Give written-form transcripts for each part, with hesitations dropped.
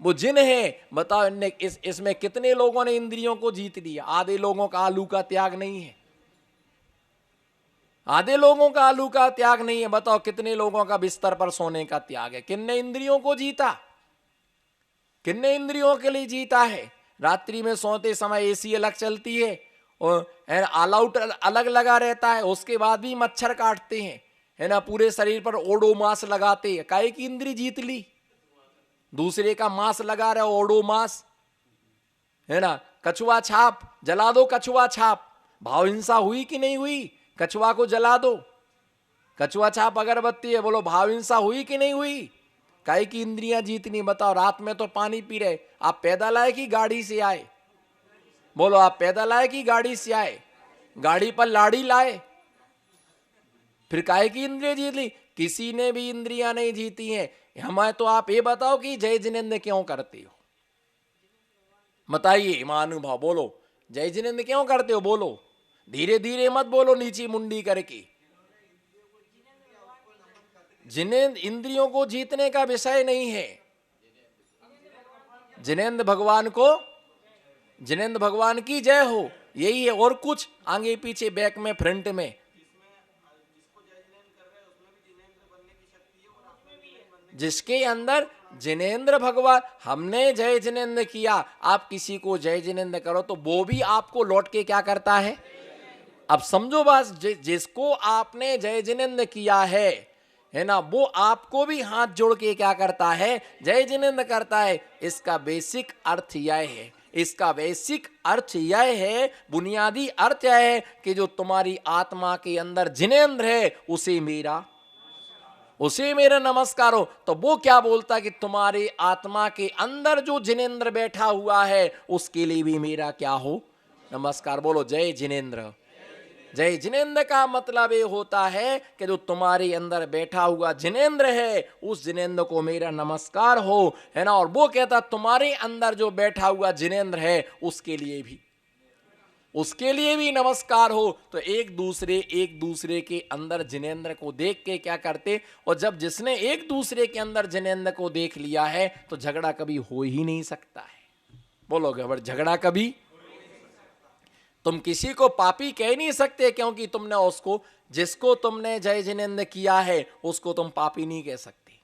वो जिन है, बताओ इसमें कितने लोगों ने इंद्रियों को जीत लिया? आधे लोगों का आलू का त्याग नहीं है, आधे लोगों का आलू का त्याग नहीं है। बताओ कितने लोगों का बिस्तर पर सोने का त्याग है? किन्ने इंद्रियों को जीता? किन्ने इंद्रियों के लिए जीता है? रात्रि में सोते समय एसी अलग चलती है और ऑल आउट अलग लगा रहता है, उसके बाद भी मच्छर काटते हैं, है ना। पूरे शरीर पर ओडोमास लगाते हैं, काहे की इंद्री जीत ली? दूसरे का मांस लगा रहे हो, ओडोमास, है ना। कछुआ छाप जला दो, कछुआ छाप। भाव हिंसा हुई कि नहीं हुई? कछुआ को जला दो। कछुआ छाप अगरबत्ती है, बोलो भाव हिंसा हुई कि नहीं हुई? काहे की इंद्रियां जीतनी? बताओ, रात में तो पानी पी रहे, आप पैदल आए कि गाड़ी से आए? बोलो, आप पैदल आए कि गाड़ी से आए? गाड़ी पर लाड़ी लाए, फिर काहे की इंद्रियां जीत ली? किसी ने भी इंद्रियां नहीं जीती हैं। हमें तो आप ये बताओ कि जय जिनेंद्र क्यों करते हो? बताइए महानुभाव, बोलो जय जिनेंद्र क्यों करते हो? बोलो, धीरे धीरे मत बोलो, नीची मुंडी करके। जिनेंद्र इंद्रियों को जीतने का विषय नहीं है। जिनेंद्र भगवान को, जिनेंद्र भगवान की जय हो, यही है। और कुछ आगे पीछे, बैक में, फ्रंट में, जिसके अंदर जिनेंद्र भगवान, हमने जय जिनेंद्र किया, आप किसी को जय जिनेंद्र करो तो वो भी आपको लौट के क्या करता है? अब समझो बात, जिसको आपने जय जिनेंद्र किया है ना, वो आपको भी हाथ जोड़ के क्या करता है? जय जिनेंद्र करता है। इसका बेसिक अर्थ यह है, इसका बेसिक अर्थ यह है, बुनियादी अर्थ यह है कि जो तुम्हारी आत्मा के अंदर जिनेंद्र है, उसे मेरा नमस्कार हो। तो वो क्या बोलता है कि तुम्हारे आत्मा के अंदर जो जिनेंद्र बैठा हुआ है, उसके लिए भी मेरा क्या हो? नमस्कार। बोलो जय जिनेंद्र। जय जिनेंद्र का मतलब ये होता है कि जो तुम्हारे अंदर बैठा हुआ जिनेंद्र है, उस जिनेंद्र को मेरा नमस्कार हो, है ना। और वो कहता तुम्हारे अंदर जो बैठा हुआ जिनेंद्र है, उसके लिए भी नमस्कार हो। तो एक दूसरे के अंदर जिनेंद्र को देख के क्या करते, और जब जिसने एक दूसरे के अंदर जिनेंद्र को देख लिया है, तो झगड़ा कभी हो ही नहीं सकता है। बोलोगे, झगड़ा कभी, तुम किसी को पापी कह नहीं सकते, क्योंकि तुमने उसको, जिसको तुमने जय जिनेंद्र किया है, उसको तुम पापी नहीं कह सकते।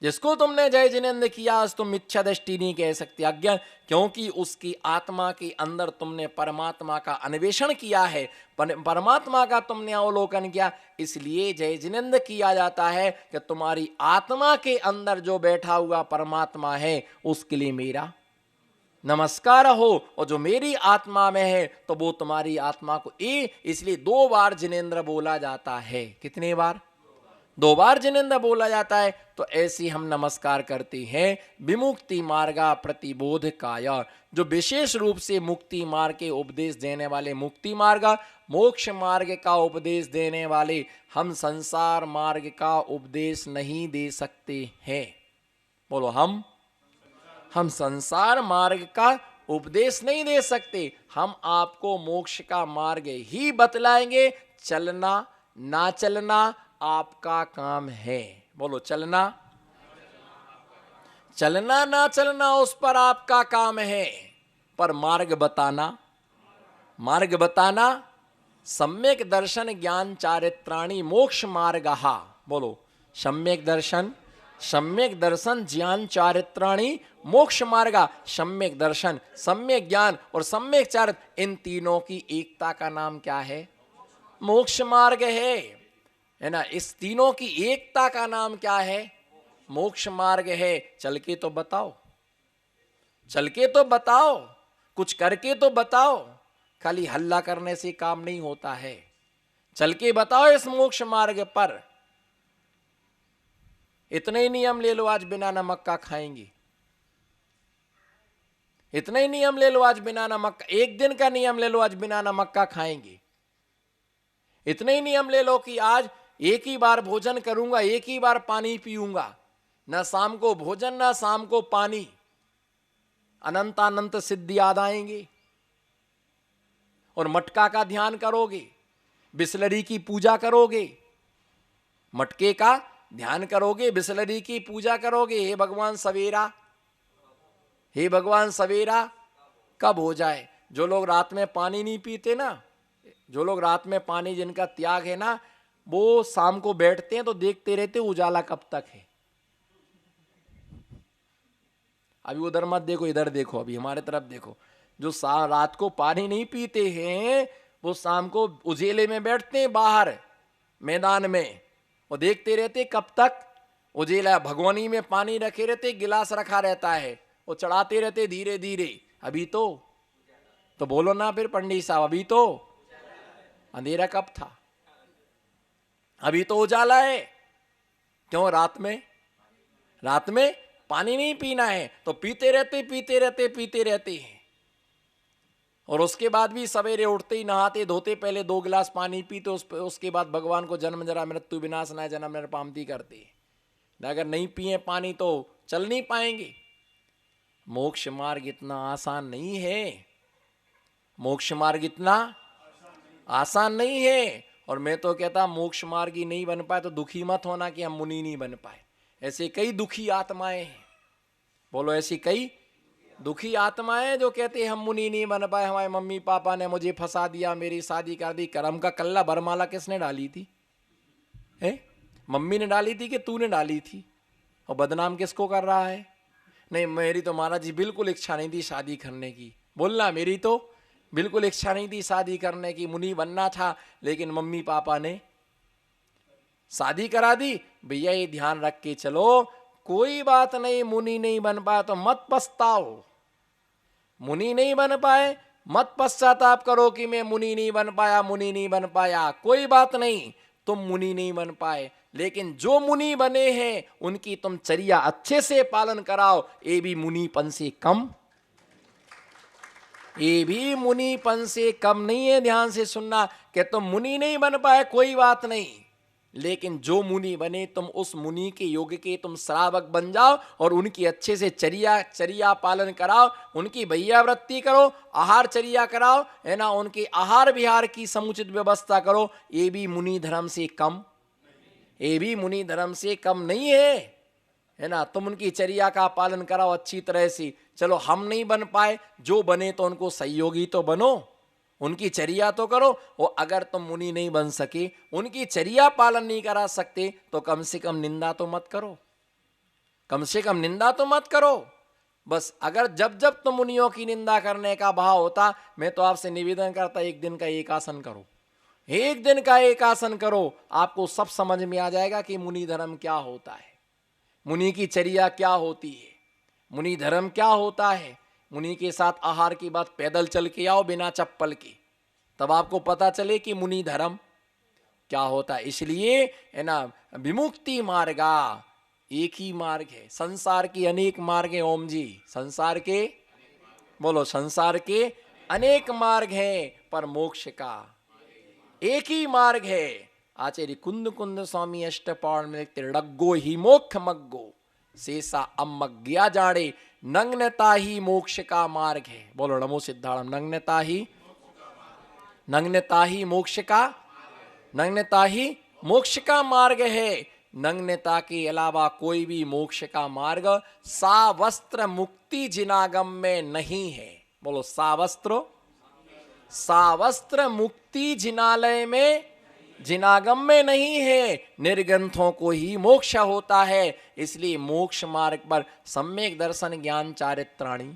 जिसको तुमने जय जिनेंद्र किया, उस तुम मिथ्या दृष्टि नहीं कह सकते, अज्ञान, क्योंकि उसकी आत्मा के अंदर तुमने परमात्मा का अन्वेषण किया है, परमात्मा का तुमने अवलोकन किया। इसलिए जय जिनेंद्र किया जाता है कि तुम्हारी आत्मा के अंदर जो बैठा हुआ परमात्मा है, उसके लिए मेरा नमस्कार हो। और जो मेरी आत्मा में है, तो वो तुम्हारी आत्मा को इसलिए 2 बार जिनेंद्र बोला जाता है। कितने बार? 2 बार जिनेंद्र बोला जाता है। तो ऐसे हम नमस्कार करते हैं। विमुक्ति मार्गा प्रतिबोध काया, जो विशेष रूप से मुक्ति मार्ग के उपदेश देने वाले, मुक्ति मार्ग मोक्ष मार्ग का उपदेश देने वाले, हम संसार मार्ग का उपदेश नहीं दे सकते हैं। बोलो, हम संसार मार्ग का उपदेश नहीं दे सकते। हम आपको मोक्ष का मार्ग ही बतलाएंगे। चलना ना चलना आपका काम है। बोलो, चलना ना चलना उस पर आपका काम है, पर मार्ग बताना सम्यक दर्शन ज्ञान चारित्राणि मोक्ष मार्गः। बोलो, सम्यक दर्शन ज्ञान चारित्राणि मोक्ष मार्ग। सम्यक दर्शन, सम्यक ज्ञान और सम्यक चारित्र, इन तीनों की एकता का नाम क्या है? मोक्ष मार्ग है ना। इस तीनों की एकता का नाम क्या है? मोक्ष मार्ग है। चल के तो बताओ, कुछ करके तो बताओ। खाली हल्ला करने से काम नहीं होता है। चल के बताओ इस मोक्ष मार्ग पर। इतने ही नियम ले लो, आज बिना नमक का खाएंगे। इतने ही नियम ले लो, आज बिना नमक, एक दिन का नियम ले लो, आज बिना नमक का खाएंगे। इतने ही नियम ले लो कि आज एक ही बार भोजन करूंगा, एक ही बार पानी पीऊंगा, ना शाम को भोजन ना शाम को पानी। अनंत सिद्धि याद आएंगे। और मटका का ध्यान करोगे, बिस्लरी की पूजा करोगे, मटके का ध्यान करोगे, बिस्लरी की पूजा करोगे। हे भगवान सवेरा, हे भगवान सवेरा कब हो जाए। जो लोग रात में पानी नहीं पीते ना, जो लोग रात में पानी जिनका त्याग है ना, वो शाम को बैठते हैं तो देखते रहते उजाला कब तक है। अभी उधर मत देखो, इधर देखो, अभी हमारे तरफ देखो। जो रात को पानी नहीं पीते हैं वो शाम को उजेले में बैठते हैं बाहर मैदान में, वो देखते रहते कब तक उजेला। भगोनी में पानी रखे रहते, गिलास रखा रहता है, वो चढ़ाते रहते धीरे धीरे। अभी तो बोलो ना फिर पंडित साहब, अभी तो अंधेरा कब था, अभी तो उजाला है। क्यों? रात में पानी नहीं पीना है तो पीते रहते हैं। और उसके बाद भी सवेरे उठते ही नहाते धोते पहले 2 गिलास पानी पीते, उसके बाद भगवान को जन्म जरा मृत्यु विनाश न जन्म नर पामती करते हैं। अगर नहीं पिए पानी तो चल नहीं पाएंगे। मोक्ष मार्ग इतना आसान नहीं है, मोक्ष मार्ग इतना आसान नहीं है। और मैं तो कहता मोक्ष मार्ग ही नहीं बन पाए तो दुखी मत होना कि हम मुनि नहीं बन पाए। ऐसे कई दुखी आत्माएं हैं, बोलो ऐसी कई दुखी आत्माएं जो कहते हैं हम मुनि नहीं बन पाए, हमारे मम्मी पापा ने मुझे फंसा दिया, मेरी शादी कर दी। करम का कल्ला बरमाला किसने डाली थी? मम्मी ने डाली थी कि तूने डाली थी? और बदनाम किसको कर रहा है? नहीं, मेरी तो महाराज जी बिल्कुल इच्छा नहीं थी शादी करने की। बोलना, मेरी तो बिल्कुल इच्छा नहीं थी शादी करने की, मुनि बनना था, लेकिन मम्मी पापा ने शादी करा दी। भैया ये ध्यान रख के चलो, कोई बात नहीं, मुनि नहीं बन पाया तो मत पछताओ। मुनि नहीं बन पाए मत पश्चाताप करो कि मैं मुनि नहीं बन पाया। कोई बात नहीं, तुम मुनि नहीं बन पाए, लेकिन जो मुनि बने हैं उनकी तुम चर्या अच्छे से पालन कराओ। ये भी मुनिपन से कम, ये भी मुनिपन से कम नहीं है। ध्यान से सुनना कि तुम मुनि नहीं बन पाए कोई बात नहीं, लेकिन जो मुनि बने तुम उस मुनि के योग के तुम श्रावक बन जाओ और उनकी अच्छे से चर्या पालन कराओ, उनकी भैयावृत्ति करो, आहार चर्या कराओ, है ना, उनके आहार विहार की समुचित व्यवस्था करो। ये भी मुनि धर्म से कम, ये भी मुनि धर्म से कम नहीं है ना। तुम उनकी चर्या का पालन कराओ अच्छी तरह से। चलो हम नहीं बन पाए, जो बने तो उनको सहयोगी तो बनो, उनकी चर्या तो करो। और अगर तुम मुनि नहीं बन सके, उनकी चर्या पालन नहीं करा सकते, तो कम से कम निंदा तो मत करो, कम से कम निंदा तो मत करो। बस अगर जब जब तुम मुनियों की निंदा करने का भाव होता, मैं तो आपसे निवेदन करता एक दिन का एक आसन करो, एक दिन का एक आसन करो, आपको सब समझ में आ जाएगा कि मुनि धर्म क्या होता है, मुनि की चर्या क्या होती है, मुनि धर्म क्या होता है। मुनि के साथ आहार की बात, पैदल चल के आओ बिना चप्पल के, तब आपको पता चले कि मुनि धर्म क्या होता है। इसलिए है ना, विमुक्ति मार्गा एक ही मार्ग है, संसार के अनेक मार्ग हैं। ओम जी, संसार के बोलो, संसार के अनेक मार्ग हैं, पर मोक्ष का एक ही मार्ग है। आचार्य कुंद कुंद स्वामी अष्टपाण में डग्गो ही मोक्ष मग्गो शेषा अम्मज्ञा जाड़े, नग्नता ही मोक्ष का मार्ग है। बोलो नमो सिद्धार्थ। नग्नता ही मोक्ष का, नग्नता ही मोक्ष का मार्ग है। नग्नता के अलावा कोई भी मोक्ष का मार्ग सावस्त्र मुक्ति जिनागम में नहीं है। बोलो सावस्त्र मुक्ति जिनालय में, जिनागम में नहीं है। निर्ग्रंथों को ही मोक्ष होता है। इसलिए मोक्ष मार्ग पर सम्यक दर्शन ज्ञान चारित्राणी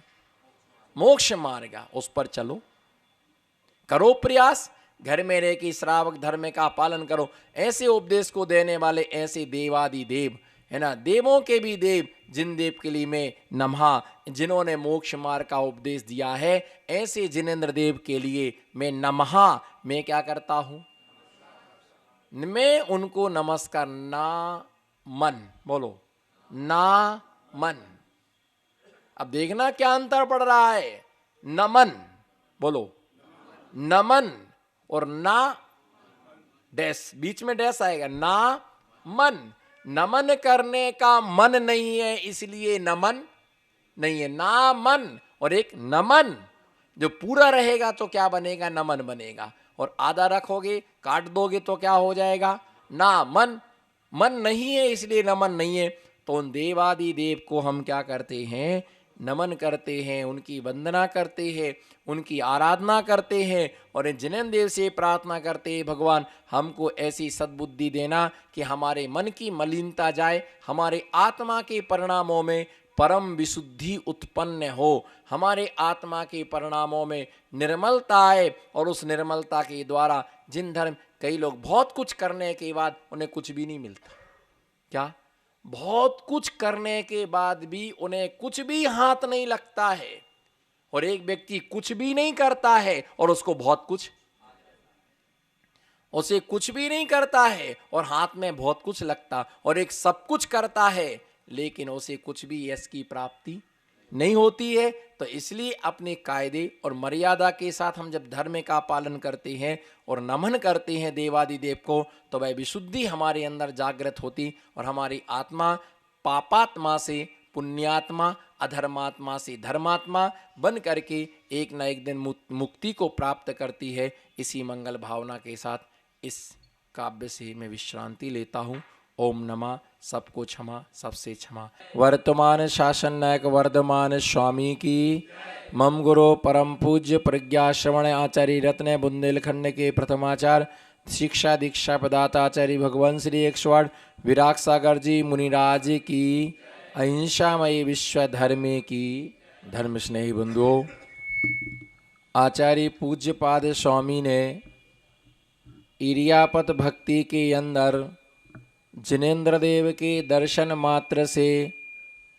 मोक्ष मार्ग, उस पर चलो, करो प्रयास, घर में रह के श्रावक धर्म का पालन करो। ऐसे उपदेश को देने वाले ऐसे देवादि देव, है ना, देवों के भी देव, जिन देव के लिए मैं नमहा, जिन्होंने मोक्ष मार्ग का उपदेश दिया है, ऐसे जिनेंद्र देव के लिए मैं नमहा, मैं क्या करता हूं, मैं उनको नमस्कार, ना मन, बोलो ना मन। अब देखना क्या अंतर पड़ रहा है, नमन, बोलो नमन, और ना डैश, बीच में डैश आएगा, ना मन। नमन करने का मन नहीं है, इसलिए नमन नहीं है, ना मन। और एक नमन जो पूरा रहेगा तो क्या बनेगा, नमन बनेगा। और आधा रखोगे, काट दोगे तो क्या हो जाएगा, ना मन। मन नहीं है इसलिए नमन नहीं है। तो उन देवादि देव को हम क्या करते हैं, नमन करते हैं, उनकी वंदना करते हैं, उनकी आराधना करते हैं और इन जिनेंद्र देव से प्रार्थना करते हैं, भगवान हमको ऐसी सद्बुद्धि देना कि हमारे मन की मलिनता जाए, हमारे आत्मा के परिणामों में परम विशुद्धि उत्पन्न हो, हमारे आत्मा के परिणामों में निर्मलता आए और उस निर्मलता के द्वारा जिन धर्म, कई लोग बहुत कुछ करने के बाद उन्हें कुछ भी नहीं मिलता, क्या बहुत कुछ करने के बाद भी उन्हें कुछ भी हाथ नहीं लगता है, और एक व्यक्ति कुछ भी नहीं करता है और उसको बहुत कुछ, उसे कुछ भी नहीं करता है और हाथ में बहुत कुछ लगता, और एक सब कुछ करता है लेकिन उसे कुछ भी यश की प्राप्ति नहीं होती है। तो इसलिए अपने कायदे और मर्यादा के साथ हम जब धर्म का पालन करते हैं और नमन करते हैं देवादिदेव को, तो वह विशुद्धि हमारे अंदर जागृत होती और हमारी आत्मा पापात्मा से पुण्यात्मा, अधर्मात्मा से धर्मात्मा बन करके एक न एक दिन मुक्ति को प्राप्त करती है। इसी मंगल भावना के साथ इस काव्य से मैं विश्रांति लेता हूँ। ओम नमः, सबको क्षमा, सबसे क्षमा। वर्तमान शासन नायक वर्धमान स्वामी की, मम गुरु परम पूज्य प्रज्ञा श्रवण आचार्य रत्न बुंदेलखंड के प्रथमाचार्य शिक्षा दीक्षा प्रदाता आचार्य भगवान श्री 108 विराग सागर जी मुनिराज की, अहिंसामयी विश्व धर्मे की। धर्म स्नेही बंधुओं, आचार्य पूज्यपाद स्वामी ने इरियापत भक्ति के अंदर जिनेंद्र देव के दर्शन मात्र से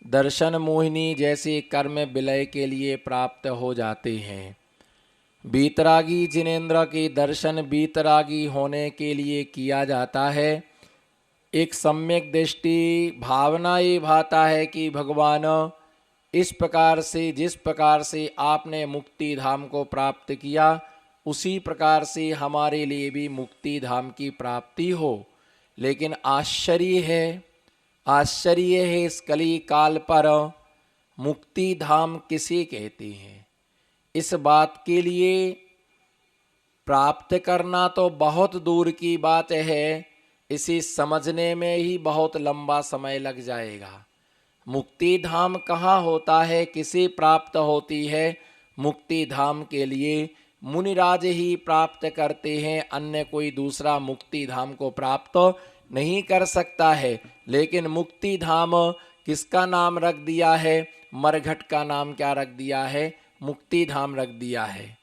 दर्शन मोहिनी जैसे कर्म विलय के लिए प्राप्त हो जाते हैं। बीतरागी जिनेंद्र के दर्शन बीतरागी होने के लिए किया जाता है। एक सम्यक दृष्टि भावना ये भाता है कि भगवान इस प्रकार से, जिस प्रकार से आपने मुक्ति धाम को प्राप्त किया, उसी प्रकार से हमारे लिए भी मुक्ति धाम की प्राप्ति हो। लेकिन आश्चर्य है इस कली काल पर मुक्ति धाम किसे कहते हैं, इस बात के लिए प्राप्त करना तो बहुत दूर की बात है, इसे समझने में ही बहुत लंबा समय लग जाएगा। मुक्ति धाम कहाँ होता है, किसे प्राप्त होती है? मुक्ति धाम के लिए मुनिराज ही प्राप्त करते हैं, अन्य कोई दूसरा मुक्ति धाम को प्राप्त नहीं कर सकता है। लेकिन मुक्ति धाम किसका नाम रख दिया है? मरघट का नाम क्या रख दिया है? मुक्ति धाम रख दिया है।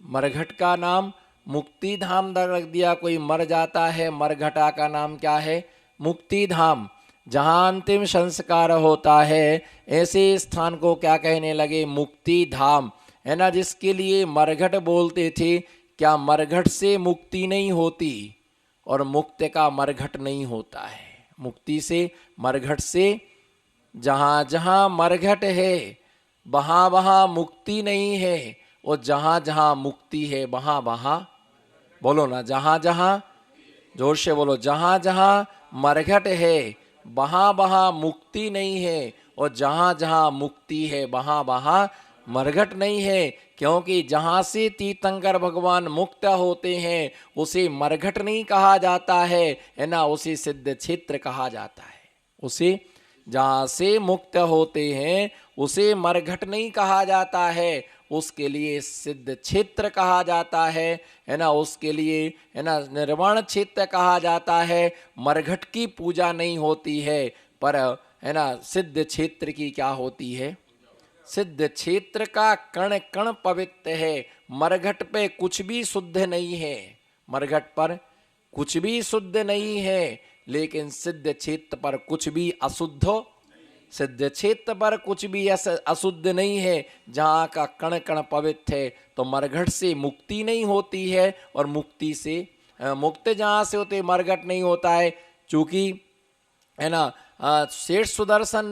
मरघट का नाम मुक्ति धाम रख दिया। कोई मर जाता है, मरघटा का नाम क्या है? मुक्ति धाम। जहाँ अंतिम संस्कार होता है, ऐसे स्थान को क्या कहने लगे? मुक्ति धाम, है ना। जिसके लिए मरघट बोलते थे। क्या मरघट से मुक्ति नहीं होती और मुक्त का मरघट नहीं होता है? मुक्ति से, मरघट से, जहाँ जहाँ मरघट है वहाँ वहाँ मुक्ति नहीं है, और जहाँ जहाँ मुक्ति है वहाँ वहाँ, बोलो ना, जहाँ जहाँ, जोर से बोलो, जहाँ जहाँ मरघट है वहाँ वहाँ मुक्ति नहीं है, और जहाँ जहाँ मुक्ति है वहाँ वहाँ मरघट नहीं है। क्योंकि जहाँ से तीर्थंकर भगवान मुक्त होते हैं उसे मरघट नहीं कहा जाता है ना, उसे सिद्ध क्षेत्र कहा जाता है। उसे जहाँ से मुक्त होते हैं उसे मरघट नहीं कहा जाता है, उसके लिए सिद्ध क्षेत्र कहा जाता है ना। उसके लिए, है ना, निर्वाण क्षेत्र कहा जाता है। मरघट की पूजा नहीं होती है, पर, है ना, सिद्ध क्षेत्र की क्या होती है? सिद्ध क्षेत्र का कण कण पवित्र है। मरघट पे कुछ भी शुद्ध नहीं है, मरघट पर कुछ भी शुद्ध नहीं है, लेकिन सिद्ध क्षेत्र पर कुछ भी अशुद्ध, सिद्ध क्षेत्र पर कुछ भी अशुद्ध नहीं है। जहाँ का कण कण पवित्र है, तो मरघट से मुक्ति नहीं होती है, और मुक्ति से, मुक्त जहाँ से होते मरघट नहीं होता है। चूंकि, है ना, सेठ सुदर्शन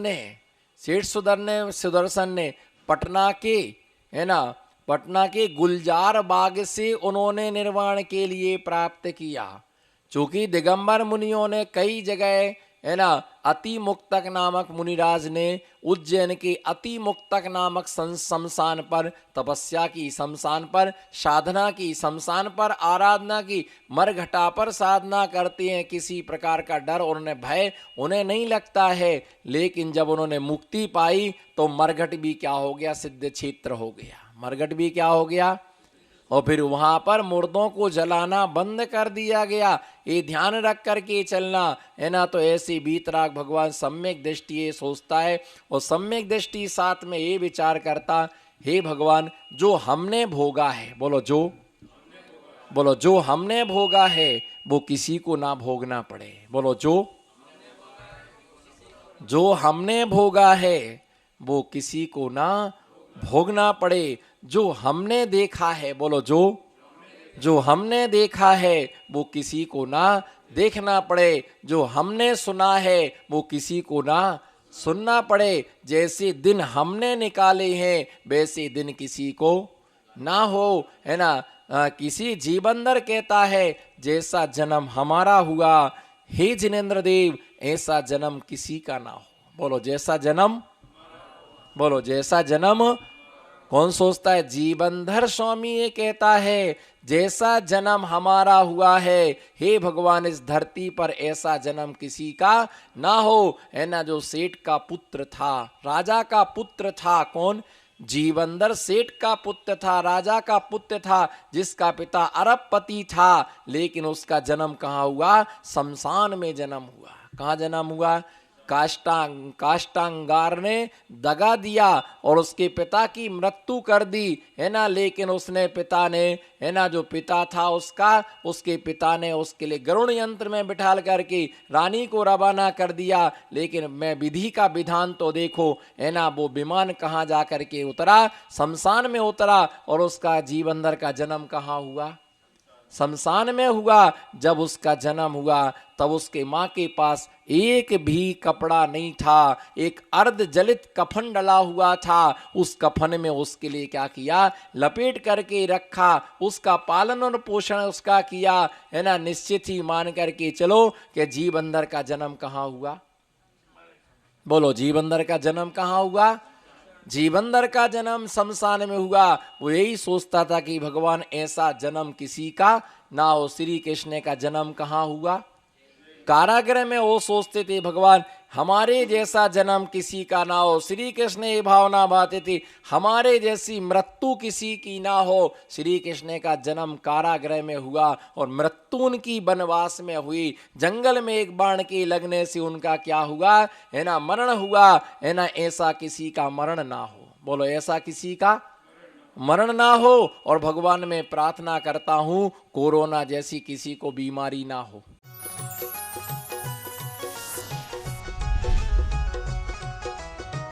ने पटना के, है ना, पटना के गुलजार बाग से उन्होंने निर्वाण के लिए प्राप्त किया। चूंकि दिगंबर मुनियों ने कई जगह है ना, अति मुक्तक नामक मुनिराज ने उज्जैन के अति मुक्तक नामक शमशान पर तपस्या की, शमशान पर साधना की, शमशान पर आराधना की, मरघटा पर साधना करते हैं। किसी प्रकार का डर और उन्हें भय उन्हें नहीं लगता है। लेकिन जब उन्होंने मुक्ति पाई तो मरघट भी क्या हो गया, सिद्ध क्षेत्र हो गया। मरघट भी क्या हो गया, और फिर वहां पर मुर्दों को जलाना बंद कर दिया गया। ये ध्यान रख करके चलना है ना। तो ऐसी बीतराग भगवान सम्यक दृष्टि ये सोचता है, और सम्यक दृष्टि साथ में ये विचार करता, हे भगवान जो हमने भोगा है, बोलो जो हमने भोगा है वो किसी को ना भोगना पड़े। बोलो जो हमने भोगा है वो किसी को ना भोगना पड़े। जो हमने देखा है, बोलो जो हमने देखा है वो किसी को ना देखना पड़े। जो हमने सुना है वो किसी को ना सुनना पड़े। जैसे दिन हमने निकाले हैं वैसे दिन किसी को ना हो, है ना। किसी जीवंदर कहता है जैसा जन्म हमारा हुआ हे जिनेंद्र देव ऐसा जन्म किसी का ना हो। बोलो जैसा जन्म कौन सोचता है, जीवनधर स्वामी ये कहता है जैसा जन्म हमारा हुआ है हे भगवान इस धरती पर ऐसा जन्म किसी का ना हो, है ना। जो सेठ का पुत्र था, राजा का पुत्र था, कौन, जीवंदर सेठ का पुत्र था, राजा का पुत्र था, जिसका पिता अरबपति था। लेकिन उसका जन्म कहाँ हुआ, शमशान में जन्म हुआ। कहाँ जन्म हुआ, काष्टांगार ने दगा दिया और उसके पिता की मृत्यु कर दी, है ना। लेकिन उसने पिता ने, है ना, जो पिता था उसके पिता ने उसके लिए गरुड़ यंत्र में बिठाल करके रानी को रवाना कर दिया। लेकिन मैं विधि का विधान तो देखो, है ना, वो विमान कहाँ जा करके उतरा, शमशान में उतरा। और उसका जीवंदर का जन्म कहाँ हुआ, शमशान में हुआ। जब उसका जन्म हुआ तब उसके माँ के पास एक भी कपड़ा नहीं था, एक अर्ध जलित कफन डला हुआ था। उस कफन में उसके लिए क्या किया, लपेट करके रखा, उसका पालन और पोषण उसका किया, है ना। निश्चित ही मान करके चलो कि जीवंदर का जन्म कहाँ हुआ, बोलो जीवंदर का जन्म कहाँ हुआ, जीवंदर का जन्म शमशान में हुआ। वो यही सोचता था कि भगवान ऐसा जन्म किसी का ना हो। श्री कृष्ण का जन्म कहाँ हुआ, कारागृह में। वो सोचते थे भगवान हमारे जैसा जन्म किसी का ना हो। श्री कृष्ण ये भावना भाते थे हमारे जैसी मृत्यु किसी की ना हो। श्री कृष्ण का जन्म कारागृह में हुआ और मृत्यु उनकी वनवास में हुई। जंगल में एक बाण के लगने से उनका क्या हुआ, है ना, मरण हुआ, है ना। ऐसा किसी का मरण ना हो, बोलो ऐसा किसी का मरण ना हो। और भगवान में प्रार्थना करता हूं कोरोना जैसी किसी को बीमारी ना हो।